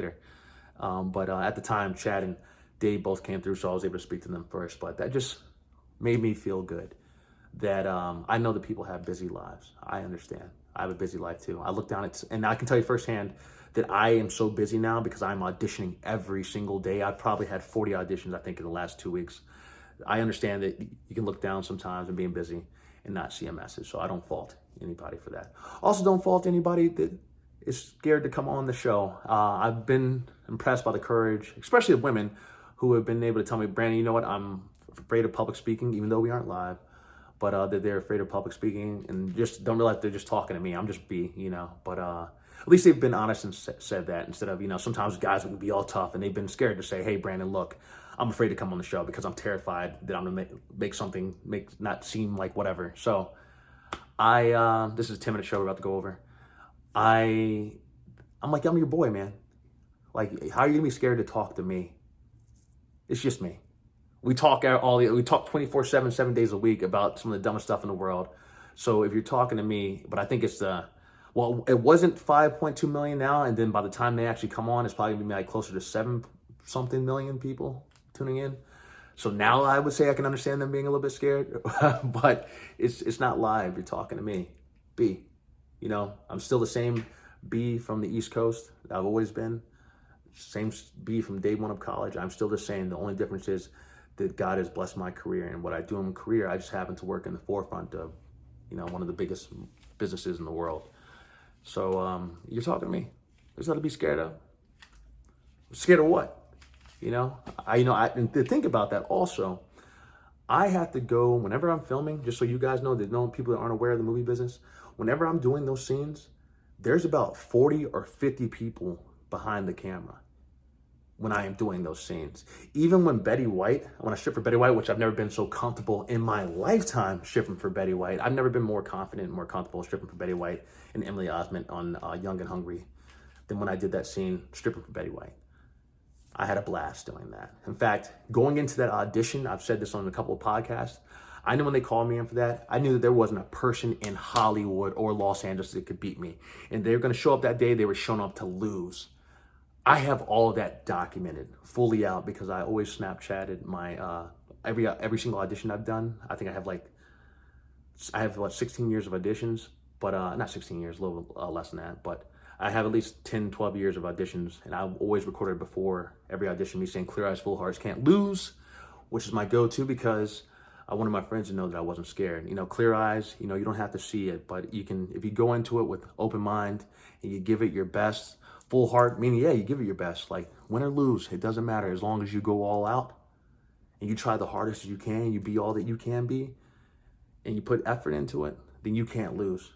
later. But at the time, Chad and Dave both came through, so I was able to speak to them first. But that just made me feel good that I know that people have busy lives. I understand. I have a busy life too. I look down at, and I can tell you firsthand that I am so busy now because I'm auditioning every single day. I've probably had 40 auditions, I think, in the last 2 weeks. I understand that you can look down sometimes and being busy and not see a message. So I don't fault anybody for that. Also, don't fault anybody that is scared to come on the show. I've been impressed by the courage, especially of women who have been able to tell me, Brandon, you know what? I'm afraid of public speaking, even though we aren't live, but that they're afraid of public speaking and just don't realize they're just talking to me. I'm just but at least they've been honest and said that instead of, sometimes guys would be all tough and they've been scared to say, hey, Brandon, look, I'm afraid to come on the show because I'm terrified that I'm gonna make something not seem like whatever. So this is a 10-minute show we're about to go over. I'm like, I'm your boy, man. Like, how are you gonna be scared to talk to me? It's just me. We talk 24/7, 7 days a week about some of the dumbest stuff in the world. So if you're talking to me, but I think it's it wasn't 5.2 million now, and then by the time they actually come on, it's probably gonna be like closer to 7 something million people tuning in. So now I would say I can understand them being a little bit scared, but it's not live. You're talking to me, B. I'm still the same B from the East Coast that I've always been. Same B from day one of college. I'm still the same. The only difference is that God has blessed my career, and what I do in my career, I just happen to work in the forefront of, one of the biggest businesses in the world. So you're talking to me. There's nothing to be scared of. Scared of what? And to think about that also, I have to go whenever I'm filming, just so you guys know, that no people that aren't aware of the movie business, whenever I'm doing those scenes, there's about 40 or 50 people behind the camera when I am doing those scenes. Even when I strip for Betty White, which I've never been so comfortable in my lifetime stripping for Betty White. I've never been more confident and more comfortable stripping for Betty White and Emily Osment on Young and Hungry than when I did that scene stripping for Betty White. I had a blast doing that. In fact, going into that audition, I've said this on a couple of podcasts, I knew when they called me in for that, I knew that there wasn't a person in Hollywood or Los Angeles that could beat me. And they were going to show up that day, they were showing up to lose. I have all of that documented fully out because I always Snapchatted my every single audition I've done. I think I have 16 years of auditions, but not 16 years, a little less than that, but I have at least 10, 12 years of auditions, and I've always recorded before every audition me saying clear eyes, full hearts, can't lose, which is my go-to because I wanted my friends to know that I wasn't scared. Clear eyes, you don't have to see it, but you can, if you go into it with open mind and you give it your best. Full heart, meaning, yeah, you give it your best. Like, win or lose, it doesn't matter. As long as you go all out and you try the hardest you can, you be all that you can be, and you put effort into it, then you can't lose.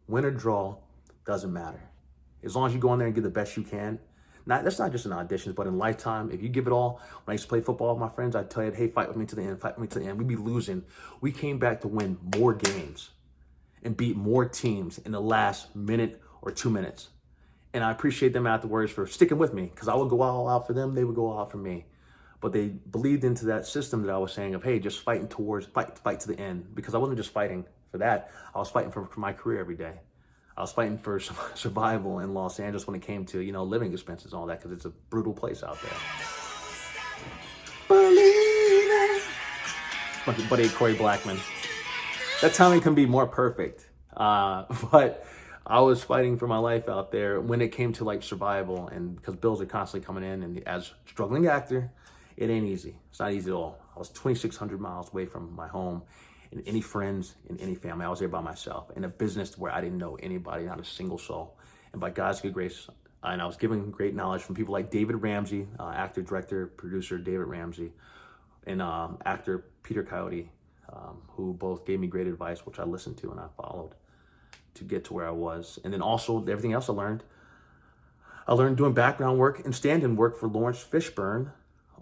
Win or draw, doesn't matter. As long as you go in there and give the best you can. That's not just in auditions, but in lifetime. If you give it all, when I used to play football with my friends, I'd tell you, hey, fight with me to the end, fight with me to the end. We'd be losing. We came back to win more games and beat more teams in the last minute or 2 minutes. And I appreciate them afterwards for sticking with me because I would go all out for them. They would go all out for me. But they believed into that system that I was saying of, hey, just fight to the end. Because I wasn't just fighting for that. I was fighting for my career every day. I was fighting for survival in Los Angeles when it came to, living expenses and all that because it's a brutal place out there. Believe it. Buddy Corey Blackman. That timing can be more perfect. But I was fighting for my life out there when it came to survival, and because bills are constantly coming in, and as a struggling actor, it ain't easy. It's not easy at all. I was 2,600 miles away from my home and any friends and any family. I was there by myself in a business where I didn't know anybody, not a single soul. And by God's good grace, and I was given great knowledge from people like David Ramsey, actor, director, producer David Ramsey, and actor Peter Coyote, who both gave me great advice, which I listened to and I followed to get to where I was. And then also everything else I learned doing background work and stand-in work for Lawrence Fishburne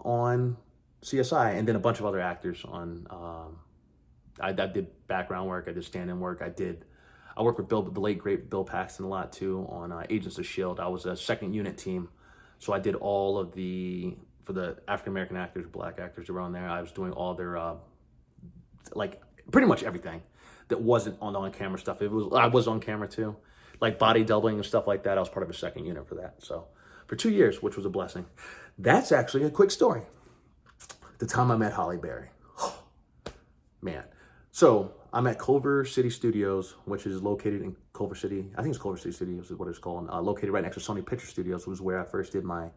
on CSI, and then a bunch of other actors on, I did background work, I did stand-in work, I worked with the late great Bill Paxton a lot too on Agents of S.H.I.E.L.D. I was a second unit team, so I did all of for the African-American actors, black actors around there, I was doing all their, pretty much everything that wasn't on camera stuff. I was on camera too, like body doubling and stuff like that. I was part of a second unit for that. So for 2 years, which was a blessing. That's actually a quick story. The time I met Halle Berry. Man. So I'm at Culver City Studios, which is located in Culver City. I think it's Culver City Studios is what it's called. Located right next to Sony Picture Studios, was where I first did my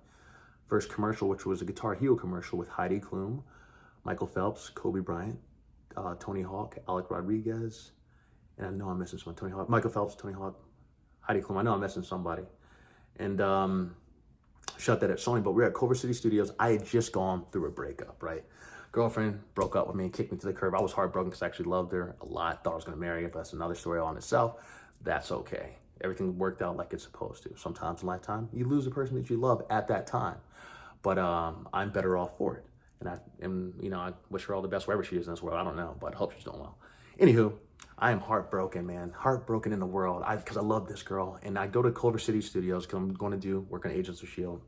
first commercial, which was a Guitar Hero commercial with Heidi Klum, Michael Phelps, Kobe Bryant, Tony Hawk, Alec Rodriguez, and I know I'm missing someone. Tony Hawk, Michael Phelps, Tony Hawk, Heidi Klum. I know I'm missing somebody. And shot that at Sony, but we were at Culver City Studios. I had just gone through a breakup, right? Girlfriend broke up with me and kicked me to the curb. I was heartbroken because I actually loved her a lot. Thought I was going to marry her, but that's another story on itself. That's okay. Everything worked out like it's supposed to. Sometimes in lifetime, you lose the person that you love at that time. But I'm better off for it. And I wish her all the best wherever she is in this world. I don't know, but I hope she's doing well. Anywho, I am heartbroken, man. Heartbroken in the world because I love this girl. And I go to Culver City Studios because I'm going to work on Agents of S.H.I.E.L.D.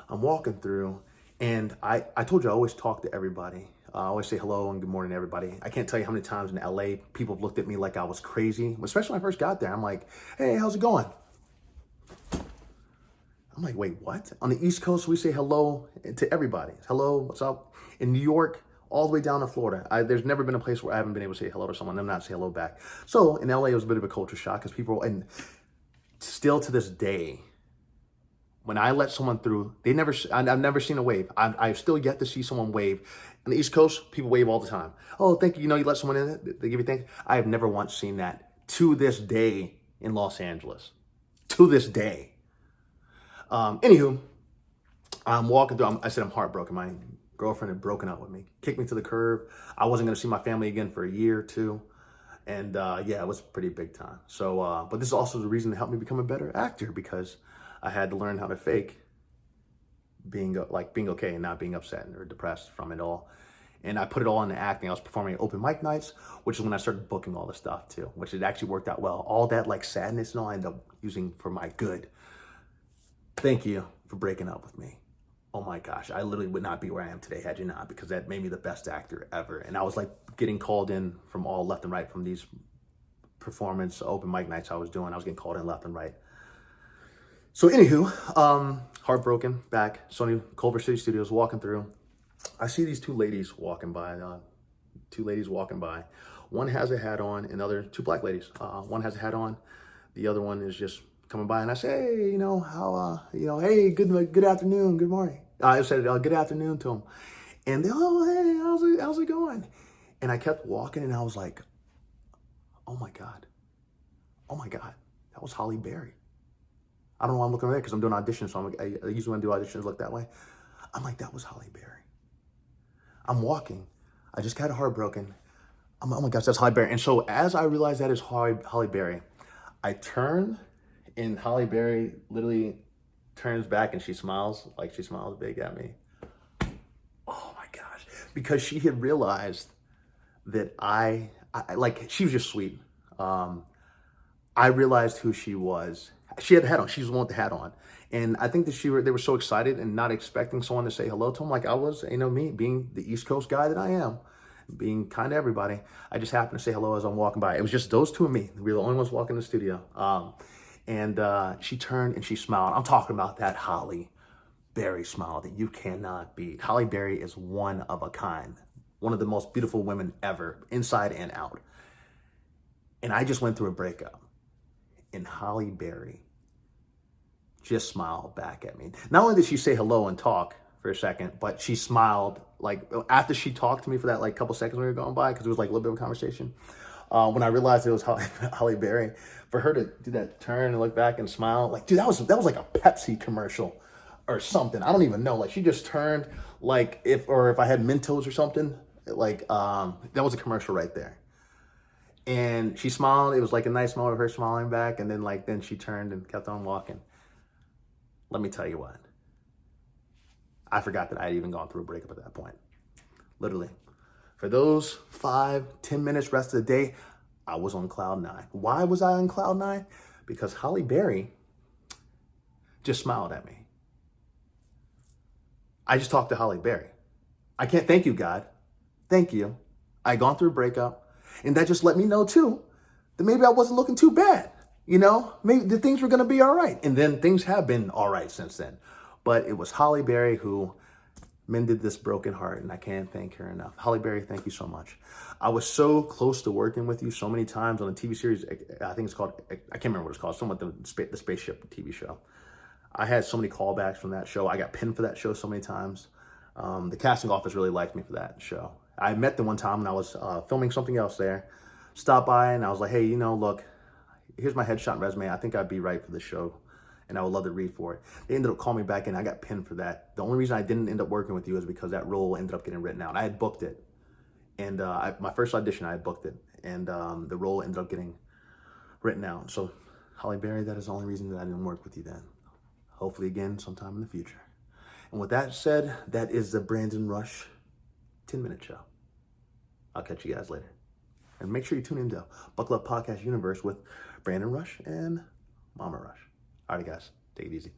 I'm walking through, and I told you I always talk to everybody. I always say hello and good morning to everybody. I can't tell you how many times in LA people have looked at me like I was crazy, especially when I first got there. I'm like, hey, how's it going? I'm like, wait, what? On the East Coast, we say hello to everybody. Hello, what's up? In New York, all the way down to Florida, there's never been a place where I haven't been able to say hello to someone and not say hello back. So in LA, it was a bit of a culture shock because people, and still to this day, when I let someone through, I've never seen a wave. I've still yet to see someone wave. On the East Coast, people wave all the time. Oh, thank you. You let someone in, they give you thanks. I have never once seen that to this day in Los Angeles. To this day. Anywho, I'm walking through, I said I'm heartbroken. My girlfriend had broken up with me, kicked me to the curb. I wasn't going to see my family again for a year or two. And yeah, it was pretty big time. So, but this is also the reason to help me become a better actor, because I had to learn how to fake being okay and not being upset or depressed from it all. And I put it all into acting. I was performing at open mic nights, which is when I started booking all the stuff too, which it actually worked out well. All that like sadness and all I ended up using for my good. Thank you for breaking up with me. Oh my gosh, I literally would not be where I am today had you not, because that made me the best actor ever. And I was like getting called in from all left and right from these performance open mic nights I was doing. I was getting called in left and right. So anywho, heartbroken, back, Sony Culver City Studios, walking through. I see these two ladies walking by. One has a hat on, and two black ladies. One has a hat on, the other one is just coming by, and I say, hey, hey, good afternoon, good morning. I said good afternoon to them, and they, oh, hey, how's it going? And I kept walking, and I was like, oh my God, that was Halle Berry. I don't know why I'm looking over there because I'm doing auditions, so I usually when I do auditions look that way. I'm like, that was Halle Berry. I'm walking. I just got heartbroken. Oh my gosh, that's Halle Berry. And so as I realized that is Halle Berry, I turn, and Halle Berry literally turns back and she smiles big at me. Oh my gosh. Because she had realized that I like, she was just sweet. I realized who she was. She had the hat on. She was the one with the hat on. And I think that they were so excited and not expecting someone to say hello to them like I was, me, being the East Coast guy that I am, being kind to everybody. I just happened to say hello as I'm walking by. It was just those two and me. We were the only ones walking in the studio. And she turned and she smiled. I'm talking about that Halle Berry smile that you cannot beat. Halle Berry is one of a kind. One of the most beautiful women ever, inside and out. And I just went through a breakup. And Halle Berry just smiled back at me. Not only did she say hello and talk for a second, but she smiled like after she talked to me for that like couple seconds when we were going by, because it was like a little bit of a conversation. When I realized it was Halle Berry, for her to do that turn and look back and smile, like, dude, that was like a Pepsi commercial or something. I don't even know. Like, she just turned like if I had Mentos or something, like that was a commercial right there. And she smiled. It was like a nice moment of her smiling back. And then she turned and kept on walking. Let me tell you what. I forgot that I had even gone through a breakup at that point. Literally. For those 5-10 minutes rest of the day, I was on cloud 9. Why was I on cloud 9? Because Halle Berry just smiled at me. I just talked to Halle Berry. I can't thank you, God. Thank you. I had gone through a breakup. And that just let me know, too, that maybe I wasn't looking too bad. you know, maybe the things were going to be all right. And then things have been all right since then. But it was Halle Berry who mended this broken heart, and I can't thank her enough. Halle Berry, thank you so much. I was so close to working with you so many times on a TV series. I think it's called, I can't remember what it's called, somewhat the spaceship TV show. I had so many callbacks from that show. I got pinned for that show so many times. The casting office really liked me for that show. I met them one time when I was filming something else there. Stopped by and I was like, hey, you know, look, here's my headshot and resume. I think I'd be right for this show and I would love to read for it. They ended up calling me back and I got pinned for that. The only reason I didn't end up working with you is because that role ended up getting written out. I had booked it. And my first audition, I had booked it. And the role ended up getting written out. So, Halle Berry, that is the only reason that I didn't work with you then. Hopefully again sometime in the future. And with that said, that is the Brandon Rush 10-minute show. I'll catch you guys later. And make sure you tune into Buckle Up Podcast Universe with Brandon Rush and Mama Rush. All right, guys, take it easy.